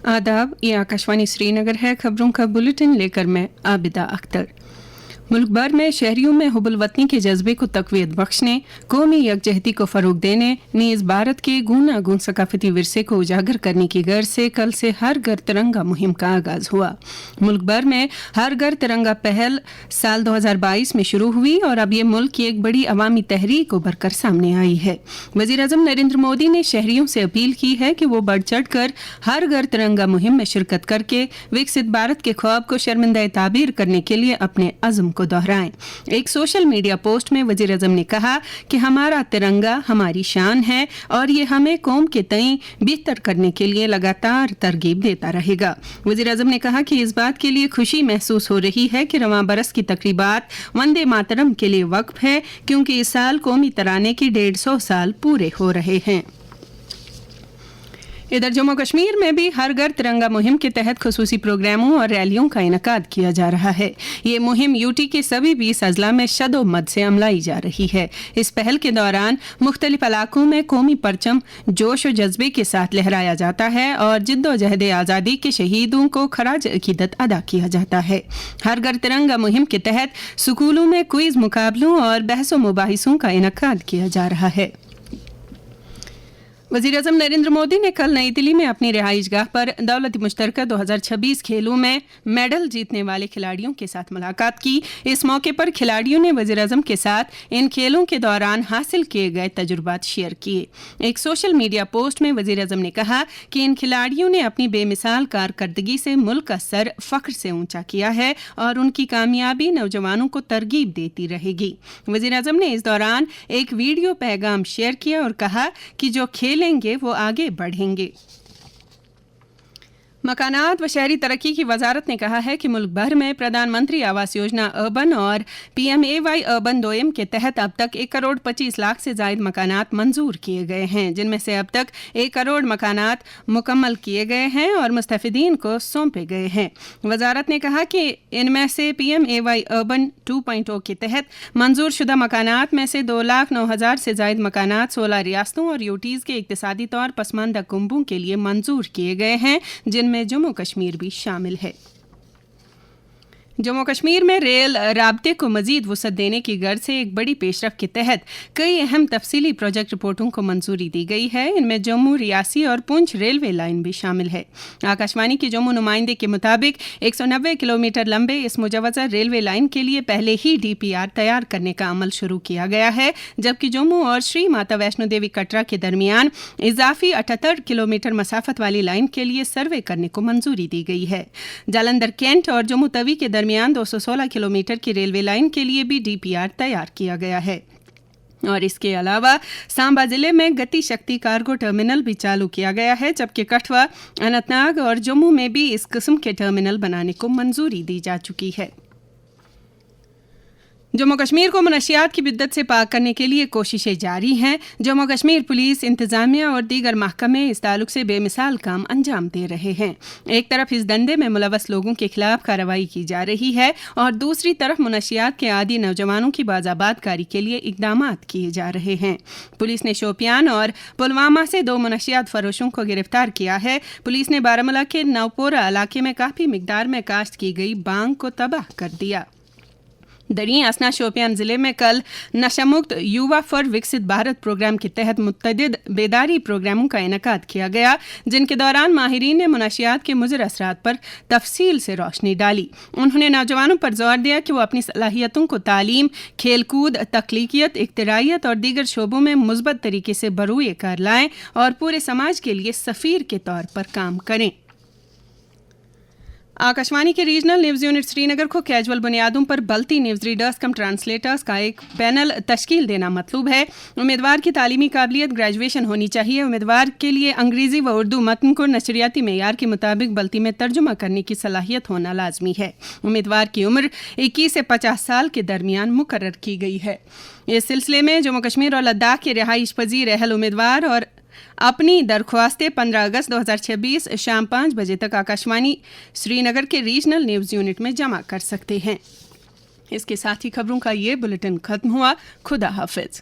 आदाब, ये आकाशवाणी श्रीनगर है। खबरों का बुलेटिन लेकर मैं आबिदा अख्तर। मुल्क भर में शहरियों में हुब्बुल वतनी के जज्बे को तक़वियत बख्शने, कौमी यकजहती को फ़रोग़ देने, नीज़ भारत के गूनागून सकाफ़ती विरसे को उजागर करने की गर्ज से कल से हर घर तिरंगा मुहिम का आगाज़ हुआ। मुल्क भर में हर घर तिरंगा पहल साल 2022 में शुरू हुई और अब ये मुल्क की एक बड़ी अवामी तहरीक उभर कर सामने आई है। वज़ीर-ए-आज़म नरेंद्र मोदी ने शहरियों से अपील की है कि वो बढ़ चढ़ कर हर घर तिरंगा मुहिम में शिरकत करके विकसित भारत के ख्वाब को शर्मिंदा ताबीर करने के लिए अपने अज़्म को दोहराएं। एक सोशल मीडिया पोस्ट में वज़ीर आज़म ने कहा कि हमारा तिरंगा हमारी शान है और ये हमें कौम के तईं बेहतर करने के लिए लगातार तरगीब देता रहेगा। वज़ीर आज़म ने कहा कि इस बात के लिए खुशी महसूस हो रही है कि रवां बरस की तकरीबात वंदे मातरम के लिए वक्फ है, क्योंकि इस साल कौमी तराने के 150 साल पूरे हो रहे हैं। इधर जम्मू कश्मीर में भी हर घर तिरंगा मुहिम के तहत खुसूसी प्रोग्रामों और रैलियों का इनकाद किया जा रहा है। ये मुहिम यूटी के सभी 20 अजला में शदोमद से अमलाई जा रही है। इस पहल के दौरान मुख्तलिफ इलाकों में कौमी परचम जोश और जज्बे के साथ लहराया जाता है और जिद्दोजहद आज़ादी के शहीदों को खराज अकीदत अदा किया जाता है। हर घर तिरंगा मुहिम के तहत स्कूलों में क्विज मुकाबलों और बहसो मुबाहिसों का इनकाद किया जा रहा है। वज़ीर-ए-आज़म नरेंद्र मोदी ने कल नई दिल्ली में अपनी रिहाइशगाह पर दौलत मुश्तरका 2026 खेलों में मेडल जीतने वाले खिलाड़ियों के साथ मुलाकात की। इस मौके पर खिलाड़ियों ने वज़ीर-ए-आज़म के साथ इन खेलों के दौरान हासिल किए गए तजुर्बात शेयर किए। एक सोशल मीडिया पोस्ट में वज़ीर-ए-आज़म ने कहा कि इन खिलाड़ियों ने अपनी बेमिसाल कारकर्दगी से मुल्क का सर फ़ख्र से ऊंचा किया है और उनकी कामयाबी नौजवानों को तरगीब देती रहेगी। वज़ीर-ए-आज़म ने इस दौरान एक वीडियो पैगाम शेयर किया और कहा कि जो लेंगे वो आगे बढ़ेंगे। मकानात व शहरी तरक्की की वजारत ने कहा है कि मुल्क भर में प्रधानमंत्री आवास योजना अर्बन और PMAY अर्बन दोयम के तहत अब तक 1 करोड़ 25 लाख से जायद मकानात मंजूर किए गए हैं, जिनमें से अब तक 1 करोड़ मकानात मुकम्मल किए गए हैं और मुस्तफिदीन को सौंपे गए हैं। वजारत ने कहा कि इनमें से PMAY अर्बन 2.0 के तहत मंजूर शुदा मकानात में से 2,09,000 से जायद मकानात 16 रियासतों और यूटीज़ के इक्तिसादी तौर पसमानदा कुंबों के लिए मंजूर किए गए हैं, जिनमें जम्मू कश्मीर भी शामिल है। जम्मू कश्मीर में रेल राब्ते को मजीद वसअत देने की गर्ज से एक बड़ी पेशरफ के तहत कई अहम तफसीली प्रोजेक्ट रिपोर्टों को मंजूरी दी गई है। इनमें जम्मू, रियासी और पुंछ रेलवे लाइन भी शामिल है। आकाशवाणी के जम्मू नुमाइंदे के मुताबिक 190 किलोमीटर लंबे इस मुजवज़ा रेलवे लाइन के लिए पहले ही DPR तैयार करने का अमल शुरू किया गया है, जबकि जम्मू और श्री माता वैष्णो देवी कटरा के दरमियान इजाफी 78 किलोमीटर मसाफत वाली लाइन के लिए सर्वे करने को मंजूरी दी गई है। जालंधर कैंट और जम्मू तवी के दरमियान 216 किलोमीटर की रेलवे लाइन के लिए भी DPR तैयार किया गया है। और इसके अलावा सांबा जिले में गति शक्ति कार्गो टर्मिनल भी चालू किया गया है, जबकि कठवा, अनंतनाग और जम्मू में भी इस किस्म के टर्मिनल बनाने को मंजूरी दी जा चुकी है। जम्मू कश्मीर को मनशियात की बिद्दत से पाक करने के लिए कोशिशें जारी हैं। जम्मू कश्मीर पुलिस, इंतजामिया और दीगर महकमे इस ताल्लुक से बेमिसाल काम अंजाम दे रहे हैं। एक तरफ इस धंधे में मुलव्वस लोगों के खिलाफ कार्रवाई की जा रही है और दूसरी तरफ मनशियात के आदी नौजवानों की बाज़ाबादकारी के लिए इकदामात किए जा रहे हैं। पुलिस ने शोपियान और पुलवामा से 2 मनशियात फरोशों को गिरफ्तार किया है। पुलिस ने बारामूला के नवपोरा इलाके में काफ़ी मिकदार में काश्त की गई बांग को तबाह कर दिया। दरी असना शोपियान ज़िले में कल नशामुक्त युवा फॉर विकसित भारत प्रोग्राम के तहत मुतअद्दिद बेदारी प्रोग्रामों का इनकाद किया गया, जिनके दौरान माहिरीन ने मुनशियात के मुज़र असरात पर तफसील से रोशनी डाली। उन्होंने नौजवानों पर जोर दिया कि वो अपनी सलाहियतों को तालीम, खेलकूद, तख्लीकियत, इख्तिराइयत और दीगर शोबों में मुस्बत तरीके से बरूए कार लाएं और पूरे समाज के लिए सफ़ीर के तौर पर काम करें। आकाशवाणी के रीजनल न्यूज़ यूनिट श्रीनगर को कैजुअल बुनियादों पर बल्ती न्यूज़ रीडर्स कम ट्रांसलेटर्स का एक पैनल तश्कील देना मतलूब है। उम्मीदवार की तालीमी काबिलियत ग्रेजुएशन होनी चाहिए। उम्मीदवार के लिए अंग्रेज़ी व उर्दू मतन को नशरियाती मेयार के मुताबिक बल्ती में तर्जुमा करने की सलाहियत होना लाजमी है। उम्मीदवार की उम्र 21 से 50 साल के दरमियान मुकर्रर की गई है। इस सिलसिले में जम्मू कश्मीर और लद्दाख के रिहाइश पजीर अहल उम्मीदवार और अपनी दरख्वास्तें 15 अगस्त 2026 शाम 5 बजे तक आकाशवाणी श्रीनगर के रीजनल न्यूज़ यूनिट में जमा कर सकते हैं। इसके साथ ही खबरों का ये बुलेटिन खत्म हुआ। खुदा हाफिज।